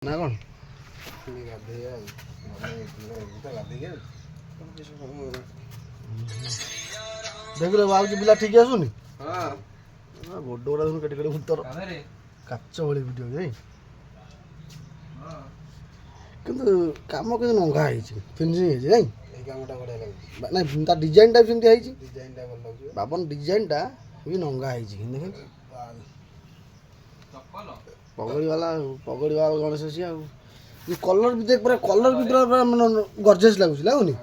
ନା କଣ ଦେଖିଲେ ଭାବୁଛି ପିଲା ଠିକ ଆସୁନି ଗୋଡ ଗୁଡା ଦେଖୁନ କେଟେ କେଟେ ଭୂତର କାଚ ଭଳି ଭିଡିଓ ଯାଇ କିନ୍ତୁ କାମ କିନ୍ତୁ ନଙ୍ଗା ହେଇଛି ଫିନିସିଂ ହେଇଛି ନାଇଁ ଏଇ କାମଟା ବଢିଆ ଲାଗୁଛି ନାଇଁ ତା ଡିଜାଇନଟା ବି ସେମିତି ହେଇଛି ଡିଜାଇନଟା ଭଲ ଲାଗୁଛି ବାବନ ଡିଜାଇନଟା ବି ନଙ୍ଗା ହେଇଛି ଦେଖ ପଗଡ଼ି ବାଲା ଗଣେଶ ଅଛି ଆଉ କଲର ବି ଦେଖ ପୁରା କଲର ବି ପୁରା ମାନେ ଗର୍ଜେସ୍ ଲାଗୁଛି ଲାଗୁନି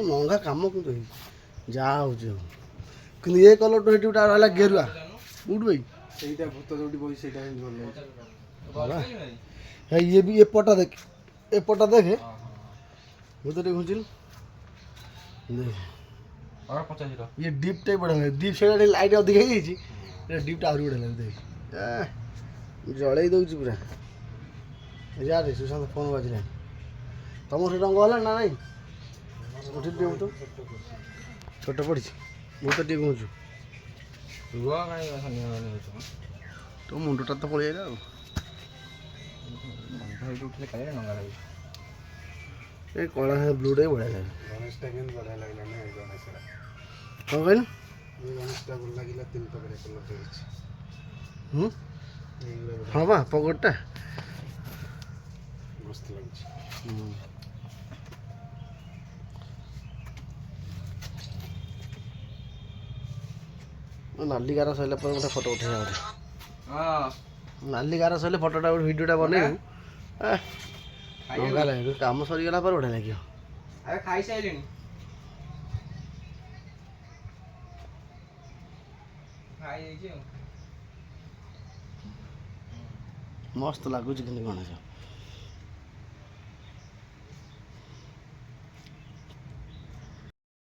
ନଙ୍ଗା କାମ କିନ୍ତୁ ହେଇଛି ଯାହା ହେଉଛି ଆଉ କିନ୍ତୁ ଏ କଲରଟା ସେଠି ଗୋଟେ ରହିଲା ଗେରୁଆ କୋଉଠି ଭାଇ ସେଇଟା ଭୂତ ଯୋଉଠି ବହି ସେଇଟା ଭଲ ଲାଗୁଛି ଇଏ ବି ଏପଟା ଦେଖ ଏପଟା ଦେଖେ ଭୂତ ଟିକେ ଘୁଞ୍ଚିଲୁ ଇଏ ଡିପ୍ଟା ବି ବଢ଼ିଆ ଲାଗେ ଡିପ୍ ସେଇଟା ଟିକେ ଲାଇଟ୍ ଅଧିକ ହେଇଯାଇଛି ଡିପ୍ଟା ଆହୁରି ବଢ଼ିଆ ଲାଗେ ଦେଖ ଜଳେଇ ଦେଉଛି ପୁରା ଯାରେ ସୁଶାନ୍ତ ଫୋନ୍ ବାଜିଲାଣି ତମର ସେ ରଙ୍ଗ ହେଲା ନା ନାଇଁ ଟିକେ ଭୂତ ଛୋଟ ପଡ଼ିଛି ଭୂତ ଟିକେ ଘୁଞ୍ଚୁ ତୋ ମୁଣ୍ଡଟା ତ ପଳେଇଲା ଆଉ ଏ କଳା ବ୍ଲୁଟା ବି ବଢ଼ିଆ ଲାଗେ ଗଣେଶଟା କିନ୍ତୁ ବଢ଼ିଆ ଲାଗିଲା ନା ଏଇ ଗଣେଶଟା କ'ଣ କହିଲୁ ଏଇ ଗଣେଶଟା ଭଲ ଲାଗିଲା ତିନି ପ୍ରକାର କଲର୍ ହେଇଛି ହଁ ବା ପଗଡ଼ଟା ମସ୍ତ ଲାଗୁଛି ନାଲି ଗାର ସରିଲା ପରେ ଗୋଟେ ଫଟୋ ଉଠେଇବା ଗୋଟେ ନାଲି ଗାର ସରିଲେ ଫଟୋଟା ଗୋଟେ ଭିଡ଼ିଓଟା ବନେଇବୁ ଲଙ୍ଗା ଲାଗେ କାମ ସରିଗଲା ପରେ ବଢ଼ିଆ ଲାଗିବ ଖାଇସାରିଲେଣି ମସ୍ତ ଲାଗୁଛି କିନ୍ତୁ ଗଣେଶ